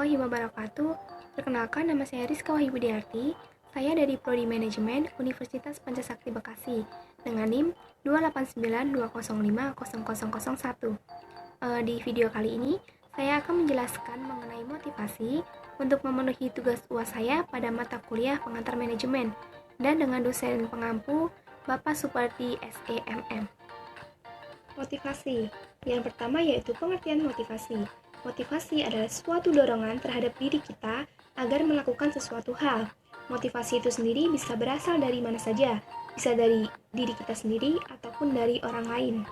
warahmatullahi wabarakatuh. Perkenalkan, nama saya Rizka Wahyudiarti. Saya dari Prodi Manajemen Universitas Pancasakti Bekasi dengan NIM 28920500001. Di video kali ini, saya akan menjelaskan mengenai motivasi untuk memenuhi tugas UAS saya pada mata kuliah pengantar manajemen dan dengan dosen pengampu Bapak Supardi SEMM. Motivasi. Yang pertama yaitu pengertian motivasi. Motivasi adalah suatu dorongan terhadap diri kita agar melakukan sesuatu hal. Motivasi itu sendiri bisa berasal dari mana saja, bisa dari diri kita sendiri ataupun dari orang lain.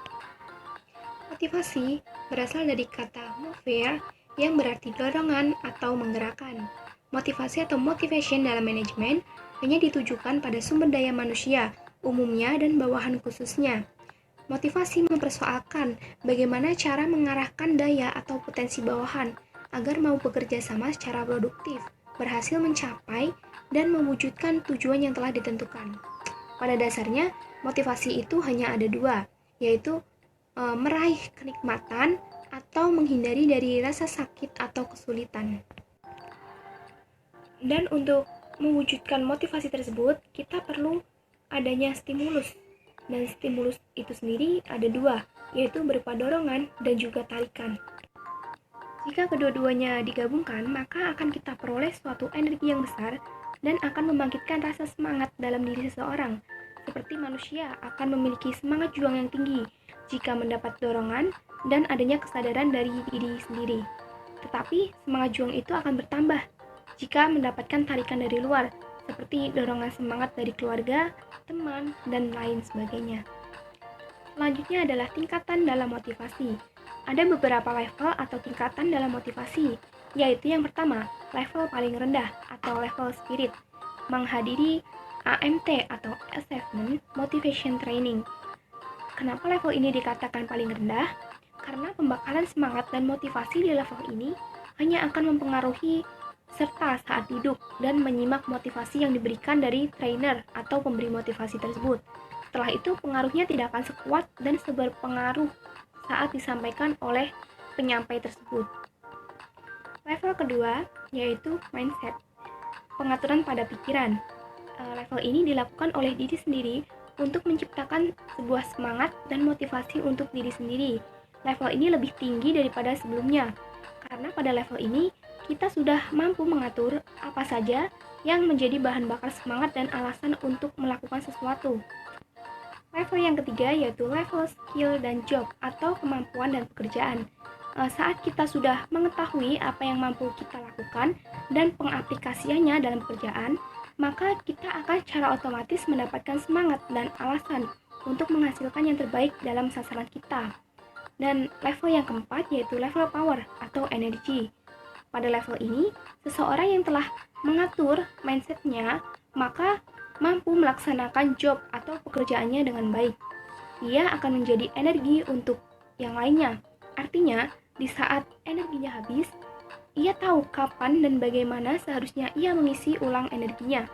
Motivasi berasal dari kata mover yang berarti dorongan atau menggerakkan. Motivasi atau motivation dalam manajemen hanya ditujukan pada sumber daya manusia, umumnya dan bawahan khususnya. Motivasi mempersoalkan bagaimana cara mengarahkan daya atau potensi bawahan agar mau bekerja sama secara produktif, berhasil mencapai dan mewujudkan tujuan yang telah ditentukan. Pada dasarnya, motivasi itu hanya ada dua, yaitu meraih kenikmatan atau menghindari dari rasa sakit atau kesulitan. Dan untuk mewujudkan motivasi tersebut, kita perlu adanya stimulus. Dan stimulus itu sendiri ada dua, yaitu berupa dorongan dan juga tarikan. Jika kedua-duanya digabungkan, maka akan kita peroleh suatu energi yang besar dan akan membangkitkan rasa semangat dalam diri seseorang. Seperti manusia akan memiliki semangat juang yang tinggi jika mendapat dorongan dan adanya kesadaran dari diri sendiri. Tetapi semangat juang itu akan bertambah jika mendapatkan tarikan dari luar, seperti dorongan semangat dari keluarga, teman, dan lain sebagainya. Selanjutnya adalah tingkatan dalam motivasi. Ada beberapa level atau tingkatan dalam motivasi, yaitu yang pertama, level paling rendah atau level spirit, menghadiri AMT atau Assessment Motivation Training. Kenapa level ini dikatakan paling rendah? Karena pembakalan semangat dan motivasi di level ini hanya akan mempengaruhi serta saat duduk dan menyimak motivasi yang diberikan dari trainer atau pemberi motivasi tersebut. Setelah itu pengaruhnya tidak akan sekuat dan seberpengaruh saat disampaikan oleh penyampai tersebut. Level kedua yaitu mindset, pengaturan pada pikiran. Level ini dilakukan oleh diri sendiri untuk menciptakan sebuah semangat dan motivasi untuk diri sendiri. Level ini lebih tinggi daripada sebelumnya, karena pada level ini kita sudah mampu mengatur apa saja yang menjadi bahan bakar semangat dan alasan untuk melakukan sesuatu. Level yang ketiga yaitu level skill dan job atau kemampuan dan pekerjaan. Saat kita sudah mengetahui apa yang mampu kita lakukan dan pengaplikasiannya dalam pekerjaan, maka kita akan secara otomatis mendapatkan semangat dan alasan untuk menghasilkan yang terbaik dalam sasaran kita. Dan level yang keempat yaitu level power atau energi. Pada level ini, seseorang yang telah mengatur mindsetnya, maka mampu melaksanakan job atau pekerjaannya dengan baik. Ia akan menjadi energi untuk yang lainnya. Artinya, di saat energinya habis, ia tahu kapan dan bagaimana seharusnya ia mengisi ulang energinya.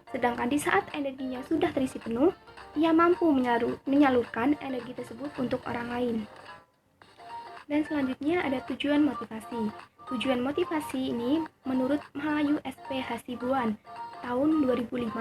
Sedangkan di saat energinya sudah terisi penuh, ia mampu menyalurkan energi tersebut untuk orang lain. Dan selanjutnya ada tujuan motivasi. Tujuan motivasi ini menurut Mahayu SP Hasibuan tahun 2005.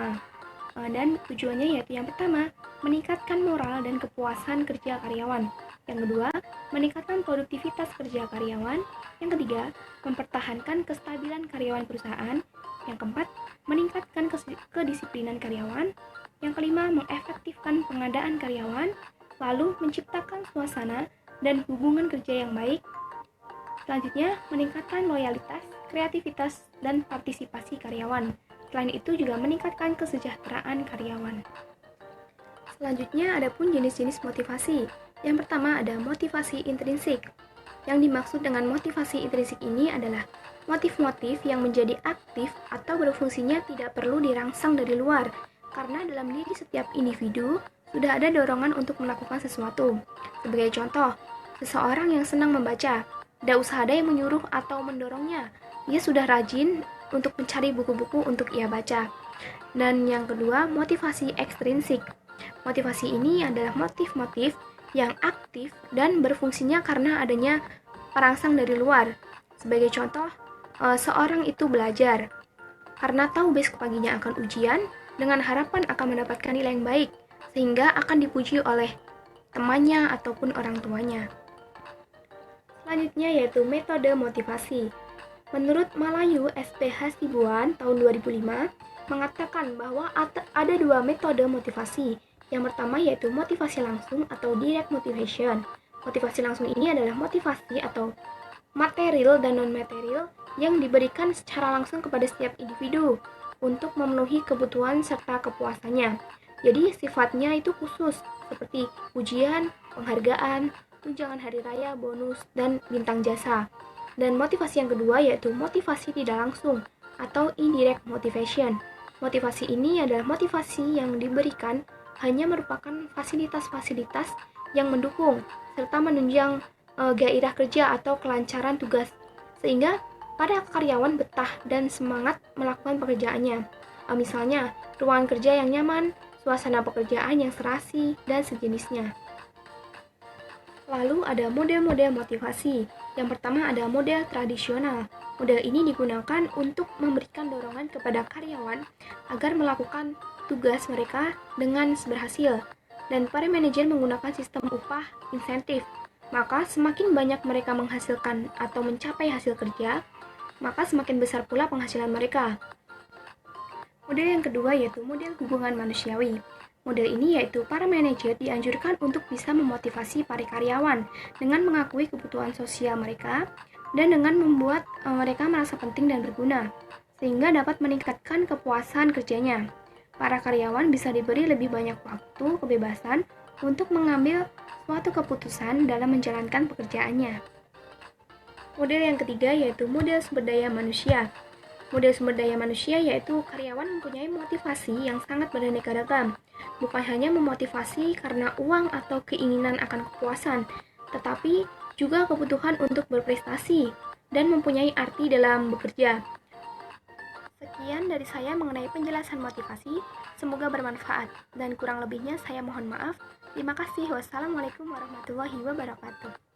Dan tujuannya yaitu yang pertama, meningkatkan moral dan kepuasan kerja karyawan. Yang kedua, meningkatkan produktivitas kerja karyawan. Yang ketiga, mempertahankan kestabilan karyawan perusahaan. Yang keempat, meningkatkan kedisiplinan karyawan. Yang kelima, mengefektifkan pengadaan karyawan. Lalu, menciptakan suasana dan hubungan kerja yang baik. Selanjutnya, meningkatkan loyalitas, kreativitas, dan partisipasi karyawan. Selain itu juga meningkatkan kesejahteraan karyawan. Selanjutnya, ada pun jenis-jenis motivasi. Yang pertama ada motivasi intrinsik. Yang dimaksud dengan motivasi intrinsik ini adalah motif-motif yang menjadi aktif atau berfungsinya tidak perlu dirangsang dari luar, karena dalam diri setiap individu sudah ada dorongan untuk melakukan sesuatu. Sebagai contoh, seseorang yang senang membaca, tidak usah ada yang menyuruh atau mendorongnya. Ia sudah rajin untuk mencari buku-buku untuk ia baca. Dan yang kedua, motivasi ekstrinsik. Motivasi ini adalah motif-motif yang aktif dan berfungsinya karena adanya perangsang dari luar. Sebagai contoh, seorang itu belajar karena tahu besok paginya akan ujian dengan harapan akan mendapatkan nilai yang baik, sehingga akan dipuji oleh temannya ataupun orang tuanya. Selanjutnya yaitu metode motivasi. Menurut Malayu SP Hasibuan tahun 2005 mengatakan bahwa ada dua metode motivasi. Yang pertama yaitu motivasi langsung atau direct motivation. Motivasi langsung ini adalah motivasi atau material dan non-material yang diberikan secara langsung kepada setiap individu untuk memenuhi kebutuhan serta kepuasannya. Jadi sifatnya itu khusus seperti ujian, penghargaan, tunjangan hari raya, bonus, dan bintang jasa. Dan motivasi yang kedua yaitu motivasi tidak langsung atau indirect motivation. Motivasi ini adalah motivasi yang diberikan hanya merupakan fasilitas-fasilitas yang mendukung serta menunjang gairah kerja atau kelancaran tugas, sehingga para karyawan betah dan semangat melakukan pekerjaannya. Misalnya, ruangan kerja yang nyaman, suasana pekerjaan yang serasi, dan sejenisnya. Lalu ada model-model motivasi. Yang pertama ada model tradisional. Model ini digunakan untuk memberikan dorongan kepada karyawan agar melakukan tugas mereka dengan berhasil. Dan para manajer menggunakan sistem upah insentif. Maka semakin banyak mereka menghasilkan atau mencapai hasil kerja, maka semakin besar pula penghasilan mereka. Model yang kedua yaitu model hubungan manusiawi. Model ini yaitu para manajer dianjurkan untuk bisa memotivasi para karyawan dengan mengakui kebutuhan sosial mereka dan dengan membuat mereka merasa penting dan berguna, sehingga dapat meningkatkan kepuasan kerjanya. Para karyawan bisa diberi lebih banyak waktu kebebasan untuk mengambil suatu keputusan dalam menjalankan pekerjaannya. Model yang ketiga yaitu model sumber daya manusia. Model sumber daya manusia yaitu karyawan mempunyai motivasi yang sangat beraneka ragam. Bukan hanya memotivasi karena uang atau keinginan akan kepuasan, tetapi juga kebutuhan untuk berprestasi dan mempunyai arti dalam bekerja. Sekian dari saya mengenai penjelasan motivasi, semoga bermanfaat, dan kurang lebihnya saya mohon maaf. Terima kasih. Wassalamualaikum warahmatullahi wabarakatuh.